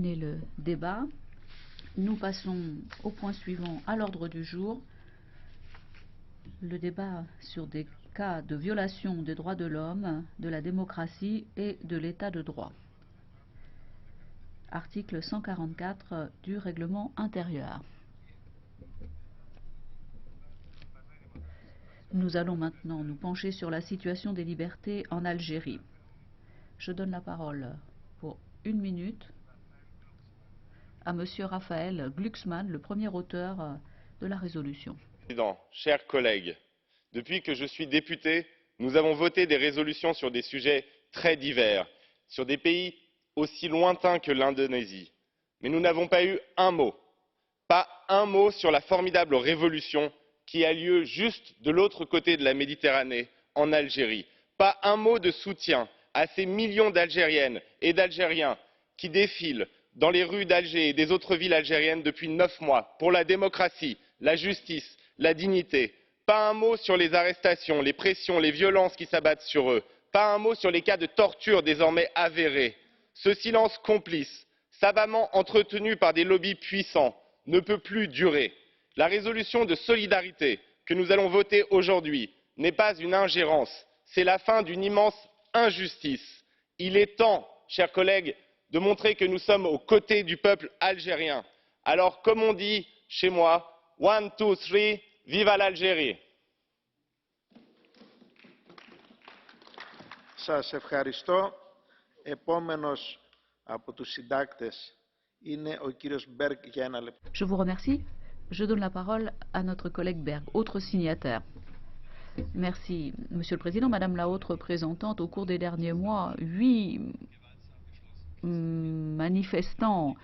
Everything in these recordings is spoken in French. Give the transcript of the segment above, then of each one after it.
Le débat. Nous passons au point suivant à l'ordre du jour. Le débat sur des cas de violation des droits de l'homme, de la démocratie et de l'état de droit. Article 144 du règlement intérieur. Nous allons maintenant nous pencher sur la situation des libertés en Algérie. Je donne la parole pour 1 minute à Monsieur Raphaël Glucksmann, le premier auteur de la résolution. Président, chers collègues, depuis que je suis député, nous avons voté des résolutions sur des sujets très divers, sur des pays aussi lointains que l'Indonésie. Mais nous n'avons pas eu pas un mot sur la formidable révolution qui a lieu juste de l'autre côté de la Méditerranée, en Algérie. Pas un mot de soutien à ces millions d'Algériennes et d'Algériens qui défilent dans les rues d'Alger et des autres villes algériennes depuis 9 mois pour la démocratie, la justice, la dignité. Pas un mot sur les arrestations, les pressions, les violences qui s'abattent sur eux. Pas un mot sur les cas de torture désormais avérés. Ce silence complice, savamment entretenu par des lobbies puissants, ne peut plus durer. La résolution de solidarité que nous allons voter aujourd'hui n'est pas une ingérence, c'est la fin d'une immense injustice. Il est temps, chers collègues, de montrer que nous sommes aux côtés du peuple algérien. Alors, comme on dit chez moi, 1, 2, 3, viva l'Algérie! Σας ευχαριστώ. Επόμενος από τους συντάκτες είναι ο κύριος Μπέργκ για 1 λεπτό. Je vous remercie. Je donne la parole à notre collègue Berg, autre signataire. Merci, Monsieur le Président. Madame la haute représentante, au cours des derniers mois, 8 manifestants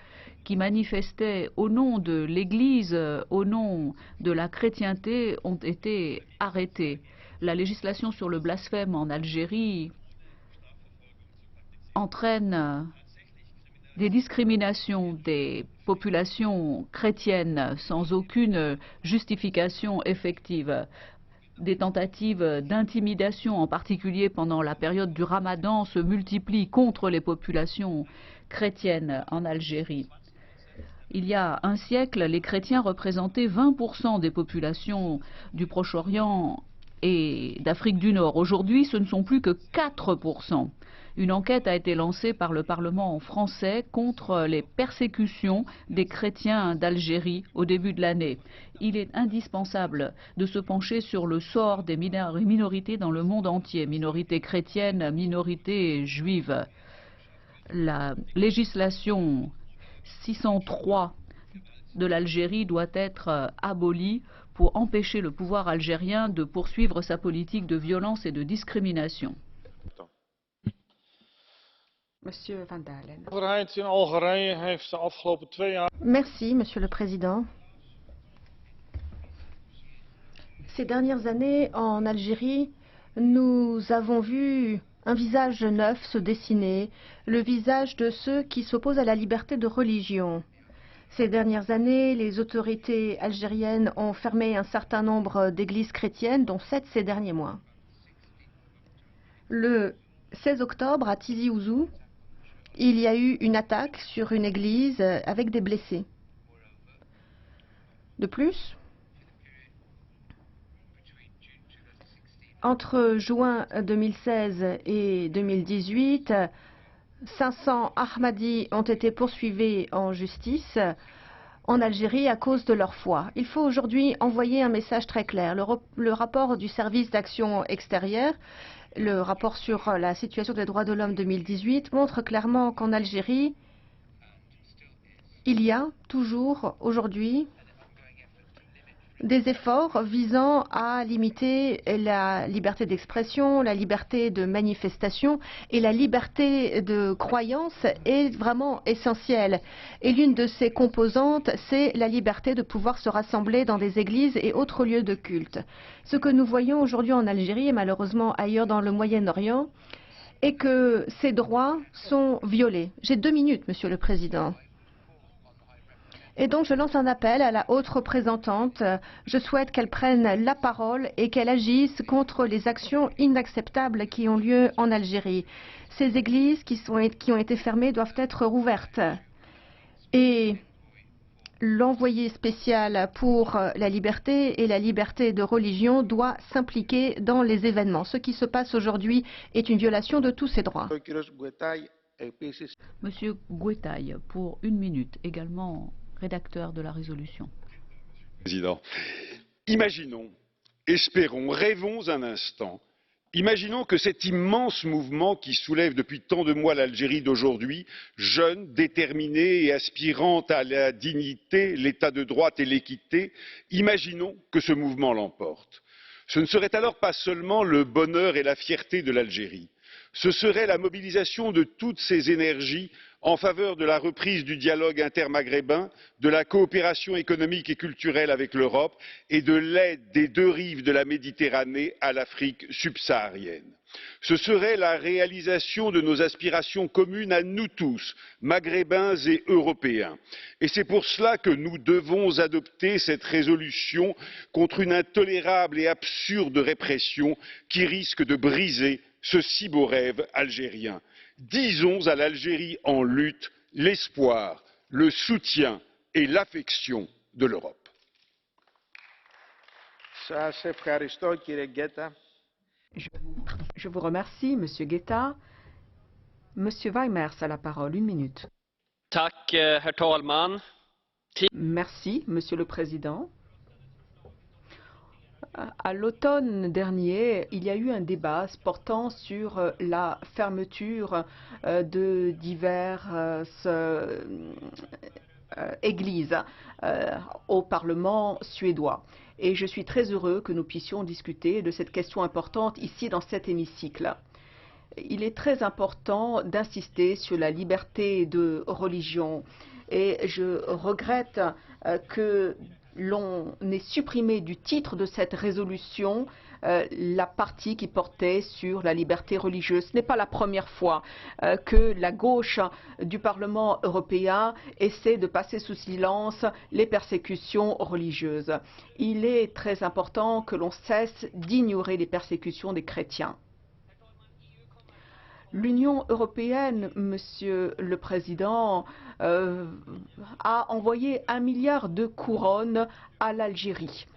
qui manifestaient au nom de l'Église, au nom de la chrétienté, ont été arrêtés. La législation sur le blasphème en Algérie entraîne des discriminations des populations chrétiennes sans aucune justification effective. Des tentatives d'intimidation, en particulier pendant la période du Ramadan, se multiplient contre les populations chrétiennes en Algérie. Il y a un siècle, les chrétiens représentaient 20% des populations du Proche-Orient et d'Afrique du Nord. Aujourd'hui, ce ne sont plus que 4%. Une enquête a été lancée par le Parlement français contre les persécutions des chrétiens d'Algérie au début de l'année. Il est indispensable de se pencher sur le sort des minorités dans le monde entier, minorités chrétiennes, minorités juives. La législation 603 de l'Algérie doit être abolie pour empêcher le pouvoir algérien de poursuivre sa politique de violence et de discrimination. Monsieur Van Dalen. Merci, Monsieur le Président. Ces dernières années, en Algérie, nous avons vu un visage neuf se dessiner, le visage de ceux qui s'opposent à la liberté de religion. Ces dernières années, les autorités algériennes ont fermé un certain nombre d'églises chrétiennes, dont 7 ces derniers mois. Le 16 octobre, à Tizi Ouzou, il y a eu une attaque sur une église avec des blessés. De plus, entre juin 2016 et 2018, 500 Ahmadis ont été poursuivis en justice en Algérie à cause de leur foi. Il faut aujourd'hui envoyer un message très clair. Le rapport du service d'action extérieure, le rapport sur la situation des droits de l'homme 2018, montre clairement qu'en Algérie, il y a toujours aujourd'hui des efforts visant à limiter la liberté d'expression, la liberté de manifestation et la liberté de croyance est vraiment essentielle. Et l'une de ces composantes, c'est la liberté de pouvoir se rassembler dans des églises et autres lieux de culte. Ce que nous voyons aujourd'hui en Algérie et malheureusement ailleurs dans le Moyen-Orient est que ces droits sont violés. J'ai 2 minutes, Monsieur le Président. Et donc je lance un appel à la haute représentante. Je souhaite qu'elle prenne la parole et qu'elle agisse contre les actions inacceptables qui ont lieu en Algérie. Ces églises qui ont été fermées doivent être rouvertes. Et l'envoyé spécial pour la liberté et la liberté de religion doit s'impliquer dans les événements. Ce qui se passe aujourd'hui est une violation de tous ces droits. Monsieur Guettaille, pour 1 minute, également rédacteur de la résolution. Président, imaginons, espérons, rêvons un instant. Imaginons que cet immense mouvement qui soulève depuis tant de mois l'Algérie d'aujourd'hui, jeune, déterminée et aspirant à la dignité, l'état de droit et l'équité, imaginons que ce mouvement l'emporte. Ce ne serait alors pas seulement le bonheur et la fierté de l'Algérie, ce serait la mobilisation de toutes ces énergies en faveur de la reprise du dialogue intermaghrébin, de la coopération économique et culturelle avec l'Europe et de l'aide des 2 rives de la Méditerranée à l'Afrique subsaharienne. Ce serait la réalisation de nos aspirations communes à nous tous, maghrébins et européens. Et c'est pour cela que nous devons adopter cette résolution contre une intolérable et absurde répression qui risque de briser ce si beau rêve algérien. Disons à l'Algérie en lutte l'espoir, le soutien et l'affection de l'Europe. Je vous remercie, Monsieur Guetta. Monsieur Weimers a la parole, 1 minute. Herr talman. Merci, Monsieur le Président. À l'automne dernier, il y a eu un débat portant sur la fermeture de diverses églises au Parlement suédois. Et je suis très heureux que nous puissions discuter de cette question importante ici dans cet hémicycle. Il est très important d'insister sur la liberté de religion et je regrette que l'on ait supprimé du titre de cette résolution la partie qui portait sur la liberté religieuse. Ce n'est pas la première fois que la gauche du Parlement européen essaie de passer sous silence les persécutions religieuses. Il est très important que l'on cesse d'ignorer les persécutions des chrétiens. L'Union européenne, Monsieur le Président, a envoyé 1 milliard de couronnes à l'Algérie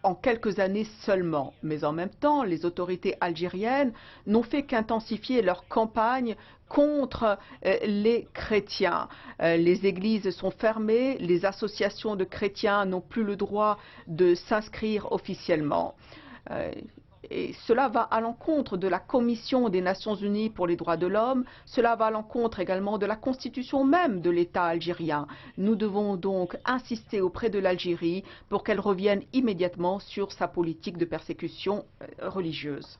en quelques années seulement. Mais en même temps, les autorités algériennes n'ont fait qu'intensifier leur campagne contre les chrétiens. Les églises sont fermées, les associations de chrétiens n'ont plus le droit de s'inscrire officiellement. Et cela va à l'encontre de la Commission des Nations Unies pour les droits de l'homme, cela va à l'encontre également de la constitution même de l'État algérien. Nous devons donc insister auprès de l'Algérie pour qu'elle revienne immédiatement sur sa politique de persécution religieuse.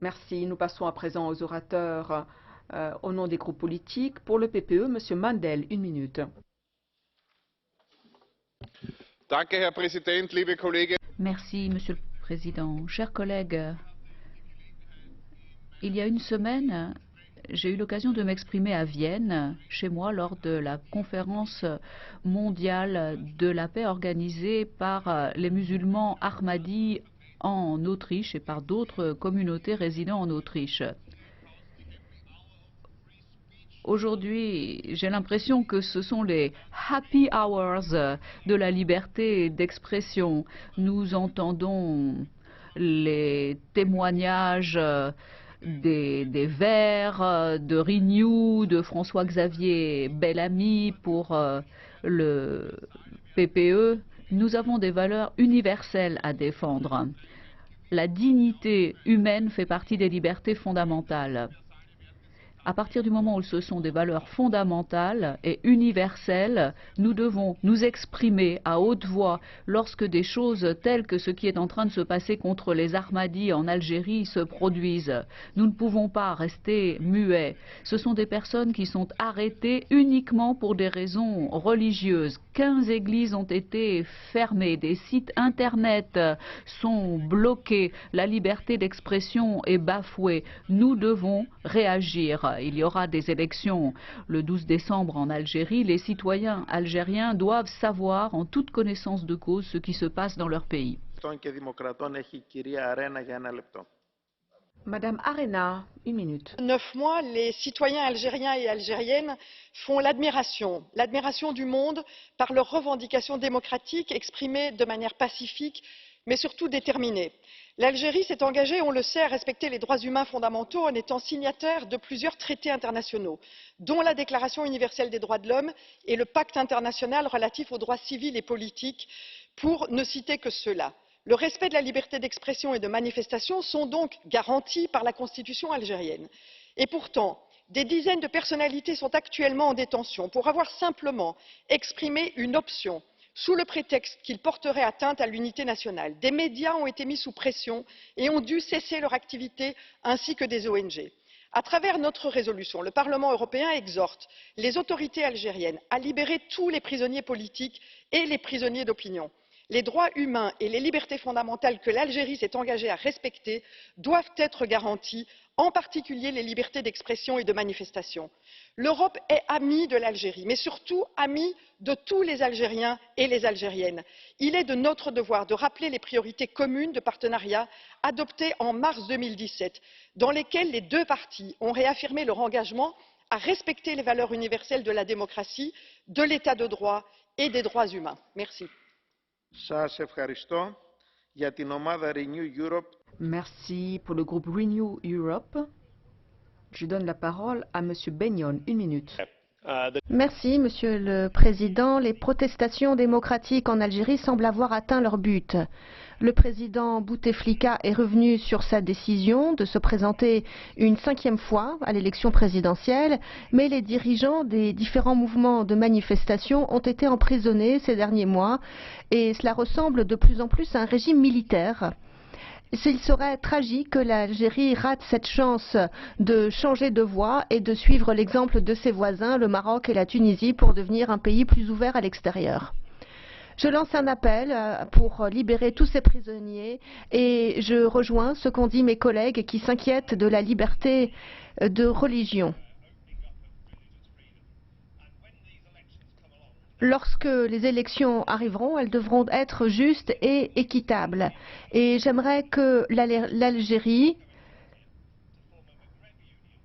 Merci. Nous passons à présent aux orateurs au nom des groupes politiques. Pour le PPE, M. Mandel, 1 minute. Merci, Monsieur le Président. Chers collègues, il y a 1 semaine, j'ai eu l'occasion de m'exprimer à Vienne, chez moi, lors de la conférence mondiale de la paix organisée par les musulmans Ahmadis en Autriche et par d'autres communautés résidant en Autriche. Aujourd'hui, j'ai l'impression que ce sont les happy hours de la liberté d'expression. Nous entendons les témoignages des Verts, de Renew, de François-Xavier Bellamy pour le PPE. Nous avons des valeurs universelles à défendre. La dignité humaine fait partie des libertés fondamentales. À partir du moment où ce sont des valeurs fondamentales et universelles, nous devons nous exprimer à haute voix lorsque des choses telles que ce qui est en train de se passer contre les Ahmadis en Algérie se produisent. Nous ne pouvons pas rester muets. Ce sont des personnes qui sont arrêtées uniquement pour des raisons religieuses. 15 églises ont été fermées, des sites internet sont bloqués, la liberté d'expression est bafouée. Nous devons réagir. Il y aura des élections le 12 décembre en Algérie. Les citoyens algériens doivent savoir en toute connaissance de cause ce qui se passe dans leur pays. Madame Arena, 1 minute. 9 mois, les citoyens algériens et algériennes font l'admiration du monde par leurs revendications démocratiques exprimées de manière pacifique, mais surtout déterminée. L'Algérie s'est engagée, on le sait, à respecter les droits humains fondamentaux en étant signataire de plusieurs traités internationaux, dont la Déclaration universelle des droits de l'homme et le Pacte international relatif aux droits civils et politiques, pour ne citer que ceux-là. Le respect de la liberté d'expression et de manifestation sont donc garantis par la Constitution algérienne. Et pourtant, des dizaines de personnalités sont actuellement en détention pour avoir simplement exprimé une option sous le prétexte qu'ils porteraient atteinte à l'unité nationale. Des médias ont été mis sous pression et ont dû cesser leur activité, ainsi que des ONG. À travers notre résolution, le Parlement européen exhorte les autorités algériennes à libérer tous les prisonniers politiques et les prisonniers d'opinion. Les droits humains et les libertés fondamentales que l'Algérie s'est engagée à respecter doivent être garantis, en particulier les libertés d'expression et de manifestation. L'Europe est amie de l'Algérie, mais surtout amie de tous les Algériens et les Algériennes. Il est de notre devoir de rappeler les priorités communes de partenariat adoptées en mars 2017, dans lesquelles les deux parties ont réaffirmé leur engagement à respecter les valeurs universelles de la démocratie, de l'état de droit et des droits humains. Merci. Merci pour le groupe Renew Europe. Je donne la parole à Monsieur Benyon, 1 minute. Merci, Monsieur le Président. Les protestations démocratiques en Algérie semblent avoir atteint leur but. Le président Bouteflika est revenu sur sa décision de se présenter une 5e fois à l'élection présidentielle, mais les dirigeants des différents mouvements de manifestation ont été emprisonnés ces derniers mois et cela ressemble de plus en plus à un régime militaire. Il serait tragique que l'Algérie rate cette chance de changer de voie et de suivre l'exemple de ses voisins, le Maroc et la Tunisie, pour devenir un pays plus ouvert à l'extérieur. Je lance un appel pour libérer tous ces prisonniers et je rejoins ce qu'ont dit mes collègues qui s'inquiètent de la liberté de religion. Lorsque les élections arriveront, elles devront être justes et équitables. Et j'aimerais que l'Algérie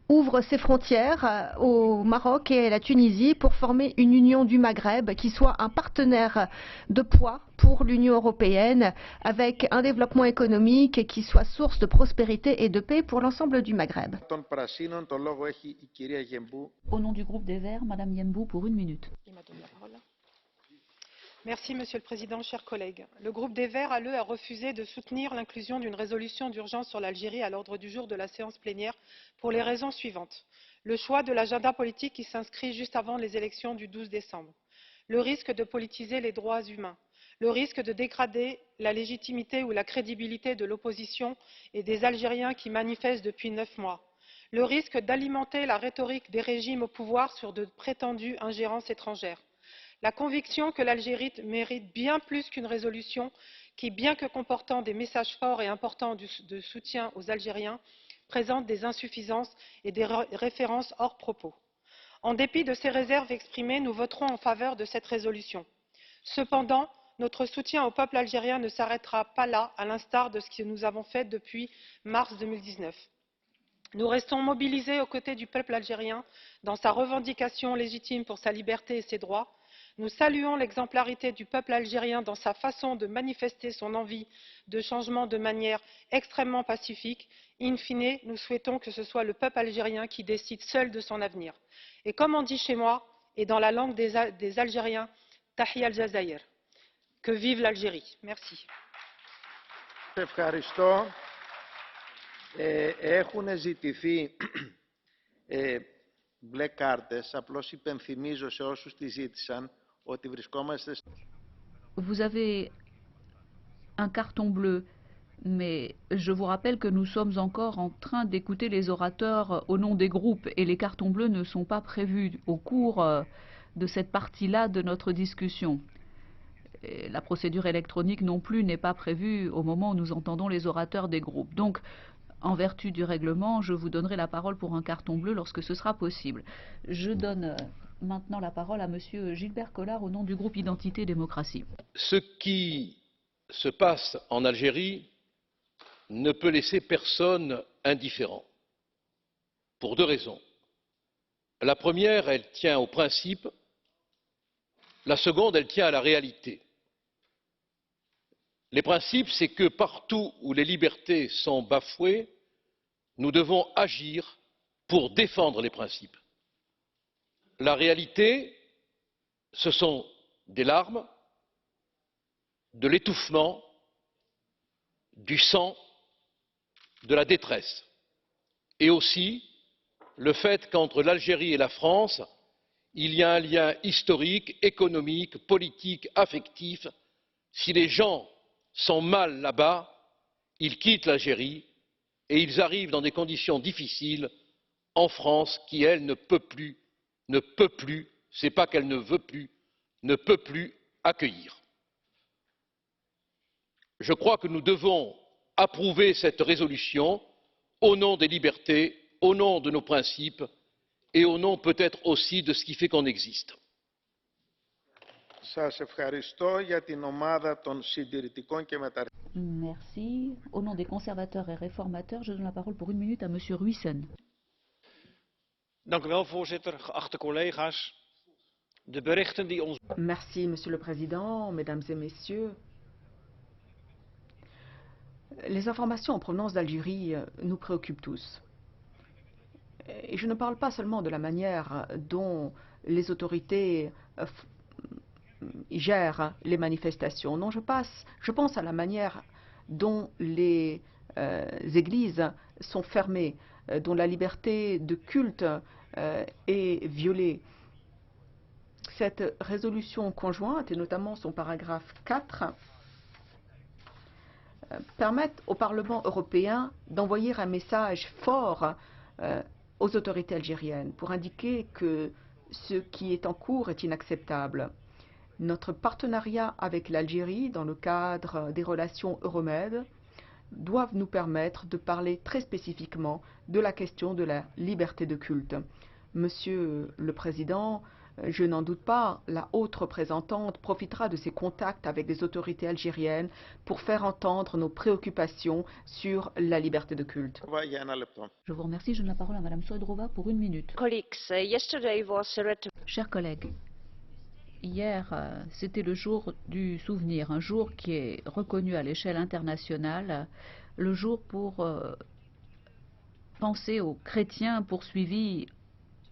ouvre ses frontières au Maroc et à la Tunisie pour former une union du Maghreb qui soit un partenaire de poids pour l'Union européenne avec un développement économique qui soit source de prospérité et de paix pour l'ensemble du Maghreb. Au nom du groupe des Verts, Madame Yembou pour 1 minute. Merci, Monsieur le Président, chers collègues. Le groupe des Verts a refusé de soutenir l'inclusion d'une résolution d'urgence sur l'Algérie à l'ordre du jour de la séance plénière pour les raisons suivantes. Le choix de l'agenda politique qui s'inscrit juste avant les élections du 12 décembre. Le risque de politiser les droits humains. Le risque de dégrader la légitimité ou la crédibilité de l'opposition et des Algériens qui manifestent depuis 9 mois. Le risque d'alimenter la rhétorique des régimes au pouvoir sur de prétendues ingérences étrangères. La conviction que l'Algérie mérite bien plus qu'une résolution qui, bien que comportant des messages forts et importants de soutien aux Algériens, présente des insuffisances et des références hors propos. En dépit de ces réserves exprimées, nous voterons en faveur de cette résolution. Cependant, notre soutien au peuple algérien ne s'arrêtera pas là, à l'instar de ce que nous avons fait depuis mars 2019. Nous restons mobilisés aux côtés du peuple algérien dans sa revendication légitime pour sa liberté et ses droits. Nous saluons l'exemplarité du peuple algérien dans sa façon de manifester son envie de changement de manière extrêmement pacifique. In fine, nous souhaitons que ce soit le peuple algérien qui décide seul de son avenir. Et comme on dit chez moi, et dans la langue des Algériens, Tahia al-Jazaïr, que vive l'Algérie. Merci. Έχουν ζητηθεί μπλε κάρτες. Απλώς υπενθυμίζω σε όσους τη ζήτησαν ότι βρισκόμαστε... Vous avez un carton bleu, mais je vous rappelle que nous sommes encore en train d'écouter les orateurs au nom des groupes et les cartons bleus ne sont pas prévus au cours de cette partie-là de notre discussion. Et la procédure électronique non plus n'est pas prévue au moment où nous entendons les orateurs des groupes. Donc, en vertu du règlement, je vous donnerai la parole pour un carton bleu lorsque ce sera possible. Je donne maintenant la parole à Monsieur Gilbert Collard au nom du groupe Identité et Démocratie. Ce qui se passe en Algérie ne peut laisser personne indifférent, pour deux raisons. La première, elle tient au principe, la seconde, elle tient à la réalité. Les principes, c'est que partout où les libertés sont bafouées, nous devons agir pour défendre les principes. La réalité, ce sont des larmes, de l'étouffement, du sang, de la détresse, et aussi le fait qu'entre l'Algérie et la France, il y a un lien historique, économique, politique, affectif. Si les gens sont mal là-bas, ils quittent l'Algérie et ils arrivent dans des conditions difficiles en France qui, elle, ne peut plus, c'est pas qu'elle ne veut plus, ne peut plus accueillir. Je crois que nous devons approuver cette résolution au nom des libertés, au nom de nos principes et au nom peut-être aussi de ce qui fait qu'on existe. Merci. Au nom des conservateurs et réformateurs, je donne la parole pour 1 minute à Monsieur Ruijsen. Dank u wel, voorzitter, geachte collega's. De berichten die ons... Merci, Monsieur le Président, Mesdames et Messieurs. Les informations en provenance d'Algérie nous préoccupent tous. Et je ne parle pas seulement de la manière dont les autorités gèrent les manifestations. Non, je pense à la manière dont les églises sont fermées, dont la liberté de culte est violée. Cette résolution conjointe, et notamment son paragraphe 4, permettent au Parlement européen d'envoyer un message fort aux autorités algériennes pour indiquer que ce qui est en cours est inacceptable. Notre partenariat avec l'Algérie dans le cadre des relations Euromed doivent nous permettre de parler très spécifiquement de la question de la liberté de culte. Monsieur le Président, je n'en doute pas, la haute représentante profitera de ses contacts avec les autorités algériennes pour faire entendre nos préoccupations sur la liberté de culte. Je vous remercie. Je donne la parole à Madame Soidrova pour 1 minute. Chers collègues, hier, c'était le jour du souvenir, un jour qui est reconnu à l'échelle internationale, le jour pour penser aux chrétiens poursuivis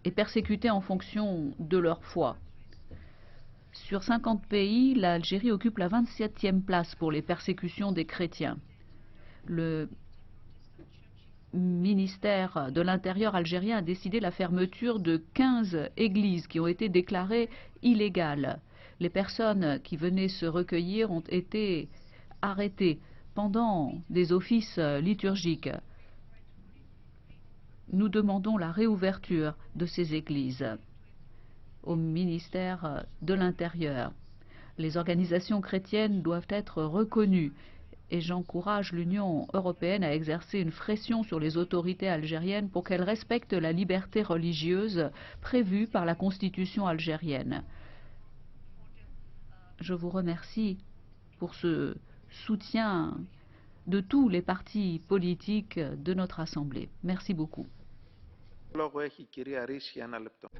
et persécutés en fonction de leur foi. Sur 50 pays, l'Algérie occupe la 27e place pour les persécutions des chrétiens. Le ministère de l'Intérieur algérien a décidé la fermeture de 15 églises qui ont été déclarées illégales. Les personnes qui venaient se recueillir ont été arrêtées pendant des offices liturgiques. Nous demandons la réouverture de ces églises au ministère de l'Intérieur. Les organisations chrétiennes doivent être reconnues et j'encourage l'Union européenne à exercer une pression sur les autorités algériennes pour qu'elles respectent la liberté religieuse prévue par la Constitution algérienne. Je vous remercie pour ce soutien de tous les partis politiques de notre Assemblée. Merci beaucoup.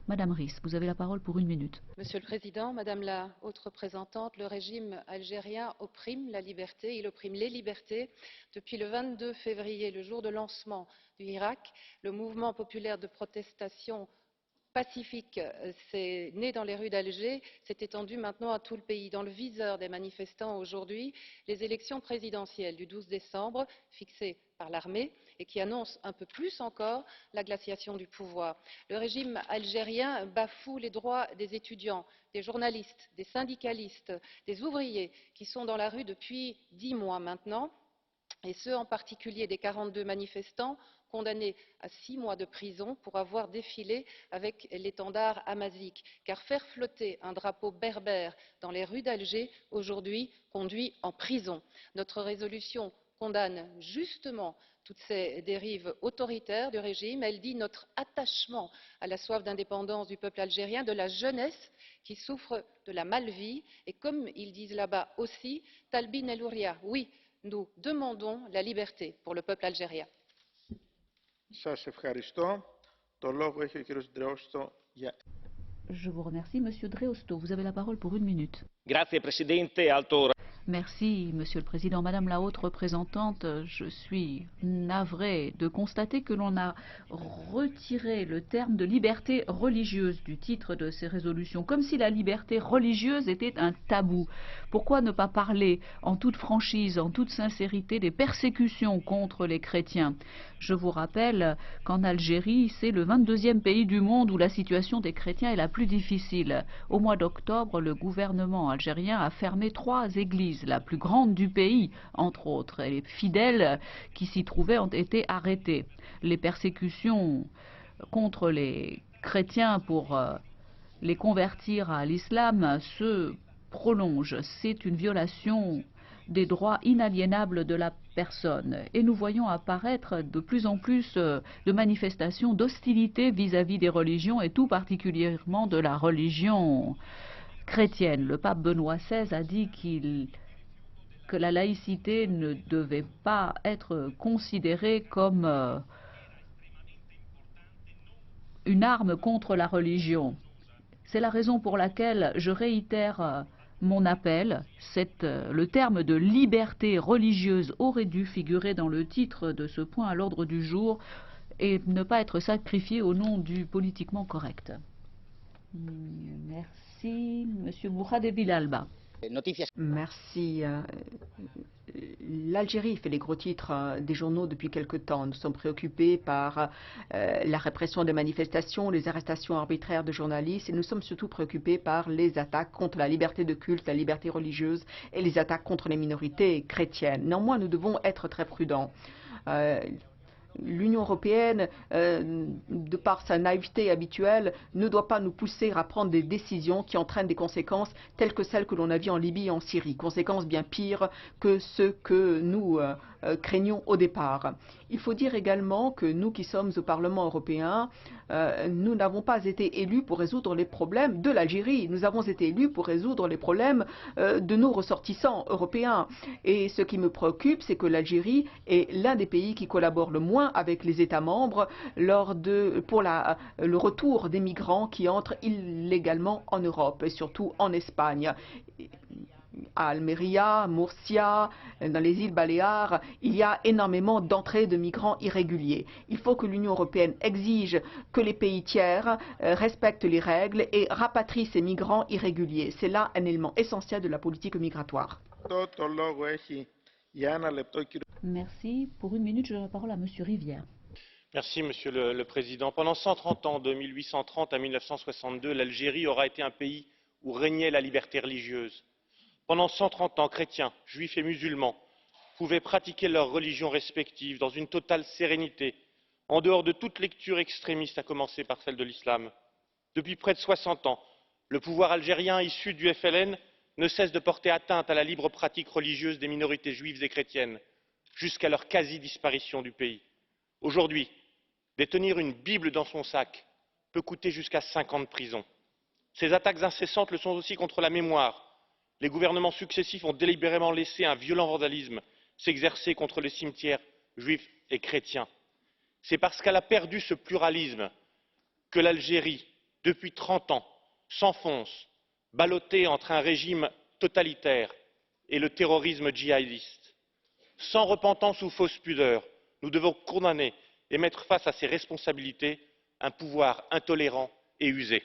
Madame Ries, vous avez la parole pour 1 minute. Monsieur le Président, Madame la Haute Représentante, le régime algérien opprime la liberté, il opprime les libertés. Depuis le 22 février, le jour de lancement du Hirak, le mouvement populaire de protestation pacifique s'est né dans les rues d'Alger, s'est étendu maintenant à tout le pays. Dans le viseur des manifestants aujourd'hui, les élections présidentielles du 12 décembre, fixées par l'armée et qui annoncent un peu plus encore la glaciation du pouvoir. Le régime algérien bafoue les droits des étudiants, des journalistes, des syndicalistes, des ouvriers qui sont dans la rue depuis 10 mois maintenant, et ceux en particulier des 42 manifestants condamnés à 6 mois de prison pour avoir défilé avec l'étendard amazique. Car faire flotter un drapeau berbère dans les rues d'Alger aujourd'hui conduit en prison. Notre résolution condamne justement toutes ces dérives autoritaires du régime. Elle dit notre attachement à la soif d'indépendance du peuple algérien, de la jeunesse qui souffre de la malvie et comme ils disent là-bas aussi, Talbin el Ouria, oui, nous demandons la liberté pour le peuple algérien. Je vous remercie, Monsieur Dreosto. Vous avez la parole pour 1 minute. Grazie Presidente, Alto. Merci, Monsieur le Président. Madame la Haute Représentante, je suis navrée de constater que l'on a retiré le terme de liberté religieuse du titre de ces résolutions, comme si la liberté religieuse était un tabou. Pourquoi ne pas parler en toute franchise, en toute sincérité des persécutions contre les chrétiens? Je vous rappelle qu'en Algérie, c'est le 22e pays du monde où la situation des chrétiens est la plus difficile. Au mois d'octobre, le gouvernement algérien a fermé 3 églises, la plus grande du pays, entre autres. Et les fidèles qui s'y trouvaient ont été arrêtés. Les persécutions contre les chrétiens pour les convertir à l'islam se prolongent. C'est une violation des droits inaliénables de la personne. Et nous voyons apparaître de plus en plus de manifestations d'hostilité vis-à-vis des religions et tout particulièrement de la religion chrétienne. Le pape Benoît XVI a dit que la laïcité ne devait pas être considérée comme une arme contre la religion. C'est la raison pour laquelle je réitère mon appel. Le terme de liberté religieuse aurait dû figurer dans le titre de ce point à l'ordre du jour et ne pas être sacrifié au nom du politiquement correct. Merci, Monsieur Boukhadé Bilalba. Merci. L'Algérie fait les gros titres des journaux depuis quelque temps. Nous sommes préoccupés par la répression des manifestations, les arrestations arbitraires de journalistes et nous sommes surtout préoccupés par les attaques contre la liberté de culte, la liberté religieuse et les attaques contre les minorités chrétiennes. Néanmoins, nous devons être très prudents. L'Union européenne, de par sa naïveté habituelle, ne doit pas nous pousser à prendre des décisions qui entraînent des conséquences telles que celles que l'on a vues en Libye et en Syrie. Conséquences bien pires que ce que nous craignons au départ. Il faut dire également que nous qui sommes au Parlement européen, nous n'avons pas été élus pour résoudre les problèmes de l'Algérie. Nous avons été élus pour résoudre les problèmes de nos ressortissants européens. Et ce qui me préoccupe, c'est que l'Algérie est l'un des pays qui collabore le moins avec les États membres pour le retour des migrants qui entrent illégalement en Europe et surtout en Espagne. À Almeria, Murcia, dans les îles Baléares, il y a énormément d'entrées de migrants irréguliers. Il faut que l'Union européenne exige que les pays tiers respectent les règles et rapatrient ces migrants irréguliers. C'est là un élément essentiel de la politique migratoire. Merci. Pour 1 minute, je donne la parole à Monsieur Rivière. Merci, Monsieur le Président. Pendant 130 ans, de 1830 à 1962, l'Algérie aura été un pays où régnait la liberté religieuse. Pendant 130 ans, chrétiens, juifs et musulmans pouvaient pratiquer leurs religions respectives dans une totale sérénité, en dehors de toute lecture extrémiste, à commencer par celle de l'islam. Depuis près de 60 ans, le pouvoir algérien issu du FLN ne cesse de porter atteinte à la libre pratique religieuse des minorités juives et chrétiennes, jusqu'à leur quasi-disparition du pays. Aujourd'hui, détenir une Bible dans son sac peut coûter jusqu'à 5 ans de prison. Ces attaques incessantes le sont aussi contre la mémoire. Les gouvernements successifs ont délibérément laissé un violent vandalisme s'exercer contre les cimetières juifs et chrétiens. C'est parce qu'elle a perdu ce pluralisme que l'Algérie, depuis 30 ans, s'enfonce, ballottée entre un régime totalitaire et le terrorisme djihadiste. Sans repentance ou fausse pudeur, nous devons condamner et mettre face à ses responsabilités un pouvoir intolérant et usé.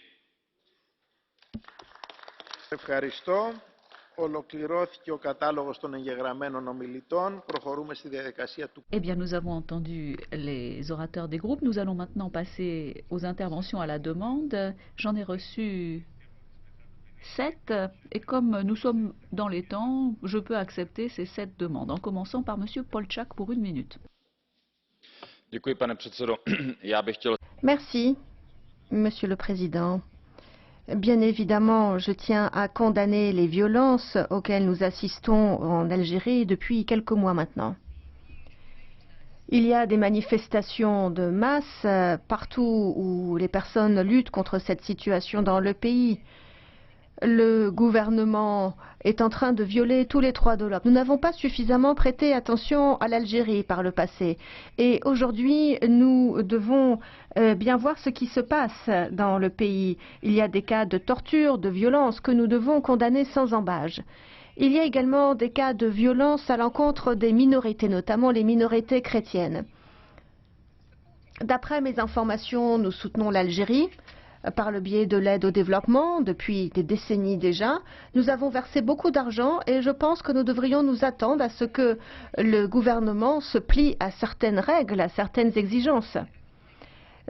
Eh bien, nous avons entendu les orateurs des groupes. Nous allons maintenant passer aux interventions à la demande. J'en ai reçu 7. Et comme nous sommes dans les temps, je peux accepter ces 7 demandes. En commençant par Monsieur Polčák pour 1 minute. Merci, Monsieur le Président. Bien évidemment, je tiens à condamner les violences auxquelles nous assistons en Algérie depuis quelques mois maintenant. Il y a des manifestations de masse partout où les personnes luttent contre cette situation dans le pays. le gouvernement est en train de violer tous les droits de l'homme. Nous n'avons pas suffisamment prêté attention à l'Algérie par le passé. Et aujourd'hui, nous devons bien voir ce qui se passe dans le pays. Il y a des cas de torture, de violence que nous devons condamner sans ambages. Il y a également des cas de violence à l'encontre des minorités, notamment les minorités chrétiennes. D'après mes informations, nous soutenons l'Algérie par le biais de l'aide au développement depuis des décennies déjà. Nous avons versé beaucoup d'argent et je pense que nous devrions nous attendre à ce que le gouvernement se plie à certaines règles, à certaines exigences.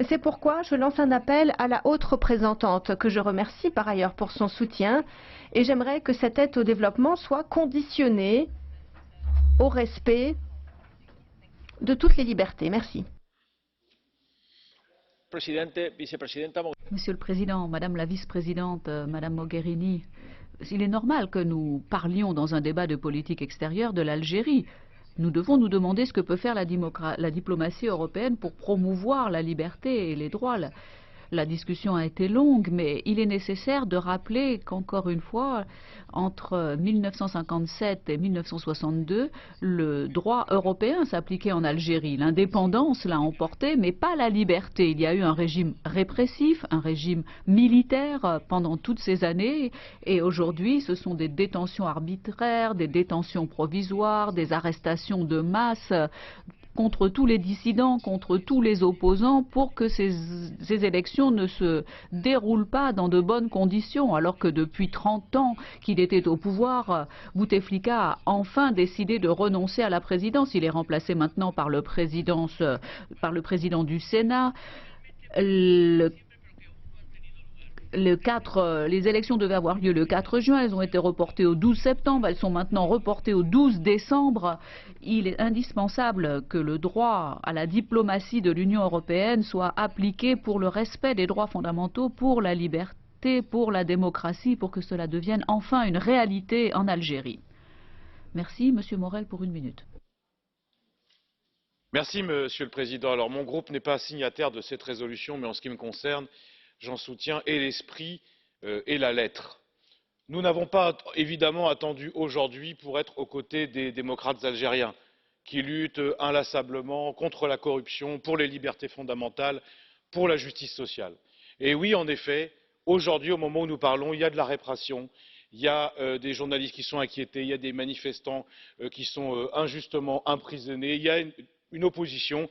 C'est pourquoi je lance un appel à la haute représentante, que je remercie par ailleurs pour son soutien, et j'aimerais que cette aide au développement soit conditionnée au respect de toutes les libertés. Merci. Monsieur le Président, Madame la Vice-présidente, Madame Mogherini, il est normal que nous parlions dans un débat de politique extérieure de l'Algérie. Nous devons nous demander ce que peut faire la diplomatie européenne pour promouvoir la liberté et les droits. La discussion a été longue, mais il est nécessaire de rappeler qu'encore une fois, entre 1957 et 1962, le droit européen s'appliquait en Algérie. L'indépendance l'a emporté, mais pas la liberté. Il y a eu un régime répressif, un régime militaire pendant toutes ces années, et aujourd'hui, ce sont des détentions arbitraires, des détentions provisoires, des arrestations de masse contre tous les dissidents, contre tous les opposants, pour que ces élections ne se déroulent pas dans de bonnes conditions, alors que depuis 30 ans qu'il était au pouvoir, Bouteflika a enfin décidé de renoncer à la présidence. Il est remplacé maintenant par le président du Sénat. Les élections devaient avoir lieu le 4 juin, elles ont été reportées au 12 septembre, elles sont maintenant reportées au 12 décembre. Il est indispensable que le droit à la diplomatie de l'Union européenne soit appliqué pour le respect des droits fondamentaux, pour la liberté, pour la démocratie, pour que cela devienne enfin une réalité en Algérie. Merci, Monsieur Morel, pour 1 minute. Merci, Monsieur le Président. Alors, mon groupe n'est pas signataire de cette résolution, mais en ce qui me concerne, j'en soutiens et l'esprit et la lettre. Nous n'avons pas évidemment attendu aujourd'hui pour être aux côtés des démocrates algériens qui luttent inlassablement contre la corruption, pour les libertés fondamentales, pour la justice sociale. Et oui, en effet, aujourd'hui, au moment où nous parlons, il y a de la répression, il y a des journalistes qui sont inquiétés, il y a des manifestants qui sont injustement emprisonnés, il y a une opposition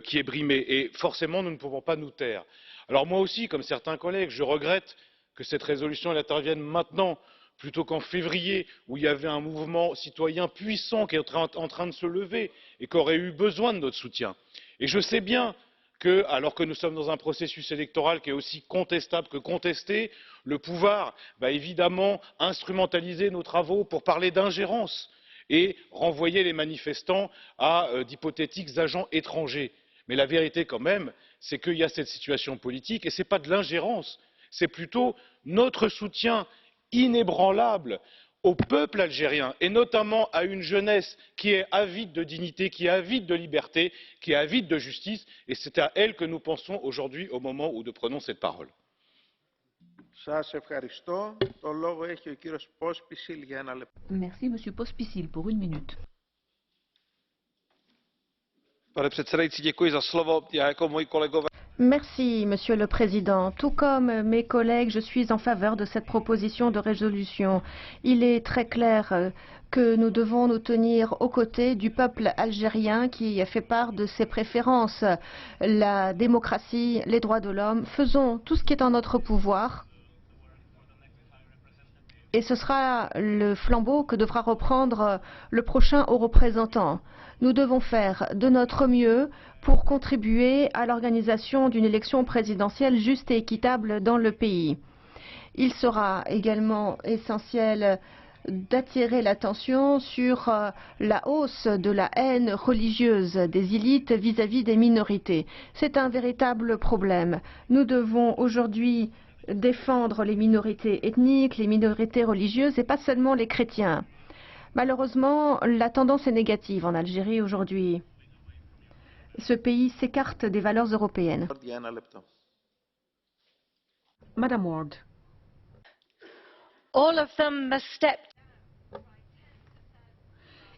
qui est brimée. Et forcément, nous ne pouvons pas nous taire. Alors moi aussi, comme certains collègues, je regrette que cette résolution intervienne maintenant, plutôt qu'en février, où il y avait un mouvement citoyen puissant qui est en train de se lever et qui aurait eu besoin de notre soutien. Et je sais bien que, alors que nous sommes dans un processus électoral qui est aussi contestable que contesté, le pouvoir va évidemment instrumentaliser nos travaux pour parler d'ingérence et renvoyer les manifestants à d'hypothétiques agents étrangers. Mais la vérité quand même, c'est qu'il y a cette situation politique et ce n'est pas de l'ingérence, c'est plutôt notre soutien inébranlable au peuple algérien et notamment à une jeunesse qui est avide de dignité, qui est avide de liberté, qui est avide de justice, et c'est à elle que nous pensons aujourd'hui au moment où nous prenons cette parole. Merci, Monsieur Pospíšil, pour 1 minute. Merci, Monsieur le Président. Tout comme mes collègues, je suis en faveur de cette proposition de résolution. Il est très clair que nous devons nous tenir aux côtés du peuple algérien qui fait part de ses préférences. La démocratie, les droits de l'homme, faisons tout ce qui est en notre pouvoir. Et ce sera le flambeau que devra reprendre le prochain haut représentant. Nous devons faire de notre mieux pour contribuer à l'organisation d'une élection présidentielle juste et équitable dans le pays. Il sera également essentiel d'attirer l'attention sur la hausse de la haine religieuse des élites vis-à-vis des minorités. C'est un véritable problème. Nous devons aujourd'hui défendre les minorités ethniques, les minorités religieuses et pas seulement les chrétiens. Malheureusement, la tendance est négative en Algérie aujourd'hui. Ce pays s'écarte des valeurs européennes. Madame Ward. All of them must step.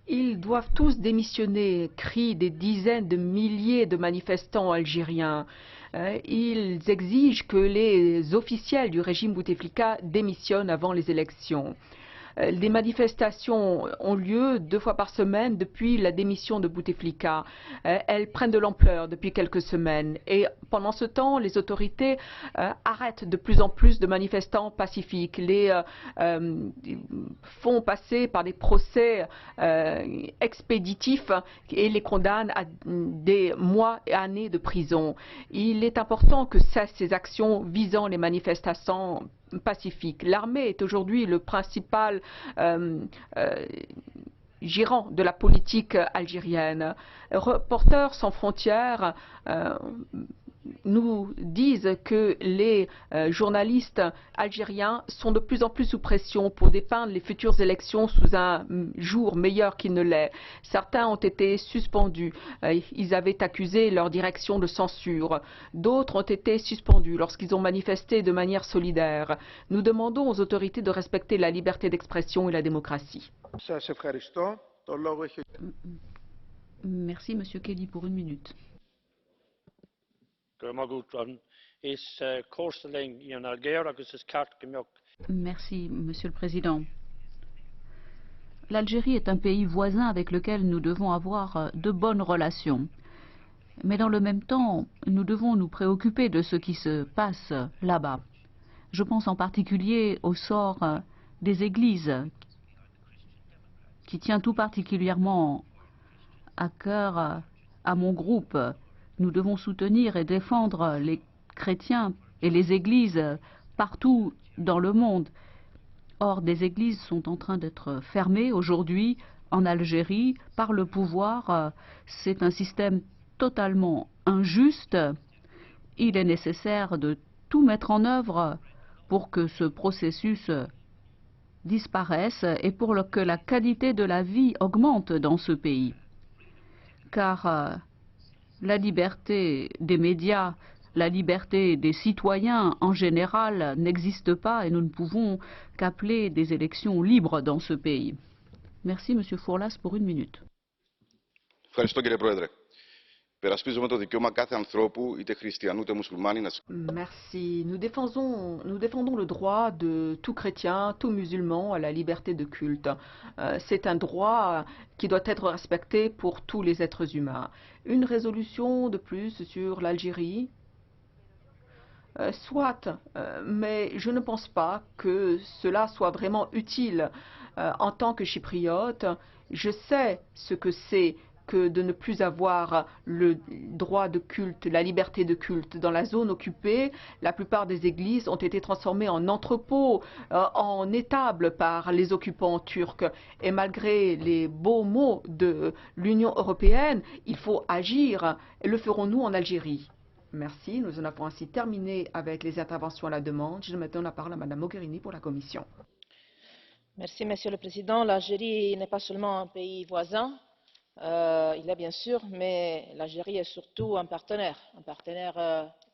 Ils doivent tous démissionner, crient des dizaines de milliers de manifestants algériens. Ils exigent que les officiels du régime Bouteflika démissionnent avant les élections. Les manifestations ont lieu 2 fois par semaine depuis la démission de Bouteflika. Elles prennent de l'ampleur depuis quelques semaines. Et pendant ce temps, les autorités arrêtent de plus en plus de manifestants pacifiques, les font passer par des procès expéditifs et les condamnent à des mois et années de prison. Il est important que cessent ces actions visant les manifestants pacifique. L'armée est aujourd'hui le principal gérant de la politique algérienne. Reporters sans frontières nous disent que les journalistes algériens sont de plus en plus sous pression pour dépeindre les futures élections sous un jour meilleur qu'il ne l'est. Certains ont été suspendus. Ils avaient accusé leur direction de censure. D'autres ont été suspendus lorsqu'ils ont manifesté de manière solidaire. Nous demandons aux autorités de respecter la liberté d'expression et la démocratie. Merci, Monsieur Kelly, pour 1 minute. Merci, Monsieur le Président. L'Algérie est un pays voisin avec lequel nous devons avoir de bonnes relations. Mais dans le même temps, nous devons nous préoccuper de ce qui se passe là-bas. Je pense en particulier au sort des églises, qui tient tout particulièrement à cœur à mon groupe. Nous devons soutenir et défendre les chrétiens et les églises partout dans le monde. Or, des églises sont en train d'être fermées aujourd'hui en Algérie par le pouvoir. C'est un système totalement injuste. Il est nécessaire de tout mettre en œuvre pour que ce processus disparaisse et pour que la qualité de la vie augmente dans ce pays. Car la liberté des médias, la liberté des citoyens en général n'existe pas et nous ne pouvons qu'appeler des élections libres dans ce pays. Merci, Monsieur Fourlas, pour 1 minute. Merci. Nous défendons le droit de tout chrétien, tout musulman à la liberté de culte. C'est un droit qui doit être respecté pour tous les êtres humains. Une résolution de plus sur l'Algérie, soit, mais je ne pense pas que cela soit vraiment utile. En tant que chypriote, je sais ce que c'est que de ne plus avoir le droit de culte, la liberté de culte. Dans la zone occupée, la plupart des églises ont été transformées en entrepôts, en étables par les occupants turcs. Et malgré les beaux mots de l'Union européenne, il faut agir. Et le ferons-nous en Algérie? Merci. Nous en avons ainsi terminé avec les interventions à la demande. Je maintenant la parole à Madame Mogherini pour la Commission. Merci, Monsieur le Président. L'Algérie n'est pas seulement un pays voisin, il est bien sûr, mais l'Algérie est surtout un partenaire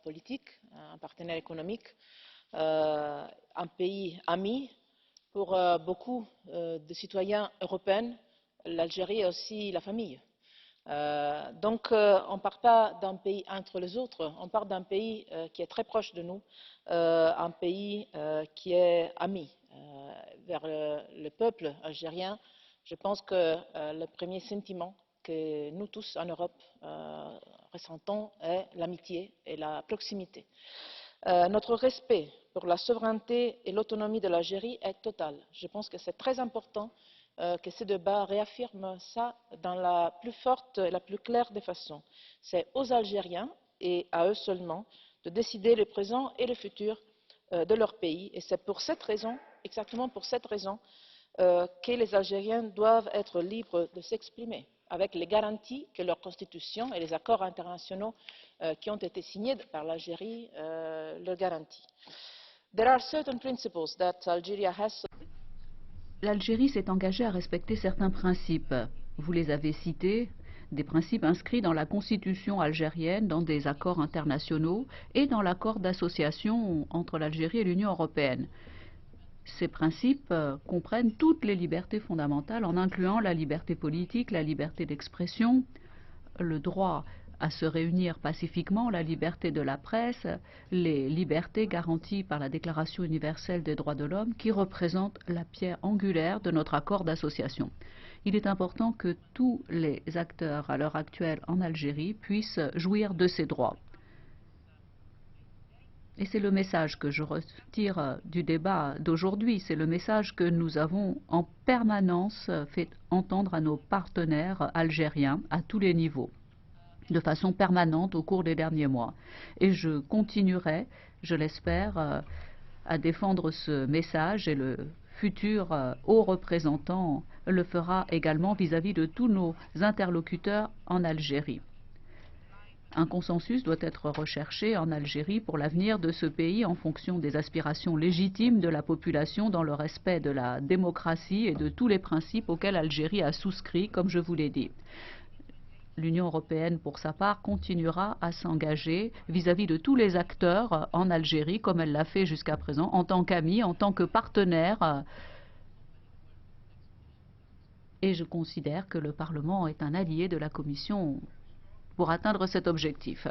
politique, un partenaire économique, un pays ami pour beaucoup de citoyens européens. L'Algérie est aussi la famille. Donc on ne part pas d'un pays entre les autres, on part d'un pays qui est très proche de nous, un pays qui est ami vers le peuple algérien. Je pense que le premier sentiment que nous tous en Europe ressentons est l'amitié et la proximité. Notre respect pour la souveraineté et l'autonomie de l'Algérie est total. Je pense que c'est très important que ce débat réaffirme ça dans la plus forte et la plus claire des façons. C'est aux Algériens et à eux seulement de décider le présent et le futur de leur pays. Et c'est pour cette raison, exactement pour cette raison, que les Algériens doivent être libres de s'exprimer, avec les garanties que leur constitution et les accords internationaux qui ont été signés par l'Algérie leur garantissent. There are certain principles that Algeria has. L'Algérie s'est engagée à respecter certains principes. Vous les avez cités, des principes inscrits dans la constitution algérienne, dans des accords internationaux et dans l'accord d'association entre l'Algérie et l'Union européenne. Ces principes comprennent toutes les libertés fondamentales en incluant la liberté politique, la liberté d'expression, le droit à se réunir pacifiquement, la liberté de la presse, les libertés garanties par la Déclaration universelle des droits de l'homme qui représentent la pierre angulaire de notre accord d'association. Il est important que tous les acteurs à l'heure actuelle en Algérie puissent jouir de ces droits. Et c'est le message que je retire du débat d'aujourd'hui, c'est le message que nous avons en permanence fait entendre à nos partenaires algériens à tous les niveaux, de façon permanente au cours des derniers mois. Et je continuerai, je l'espère, à défendre ce message et le futur haut représentant le fera également vis-à-vis de tous nos interlocuteurs en Algérie. Un consensus doit être recherché en Algérie pour l'avenir de ce pays en fonction des aspirations légitimes de la population dans le respect de la démocratie et de tous les principes auxquels l'Algérie a souscrit, comme je vous l'ai dit. L'Union européenne, pour sa part, continuera à s'engager vis-à-vis de tous les acteurs en Algérie, comme elle l'a fait jusqu'à présent, en tant qu'amis, en tant que partenaire. Et je considère que le Parlement est un allié de la Commission pour atteindre cet objectif.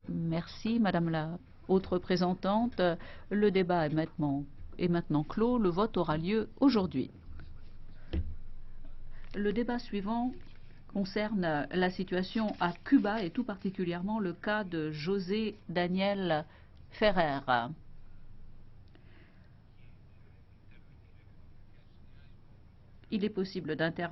Merci, Madame la haute représentante. Le débat est maintenant clos. Le vote aura lieu aujourd'hui. Le débat suivant concerne la situation à Cuba et tout particulièrement le cas de José Daniel Ferrer. Il est possible d'intervenir.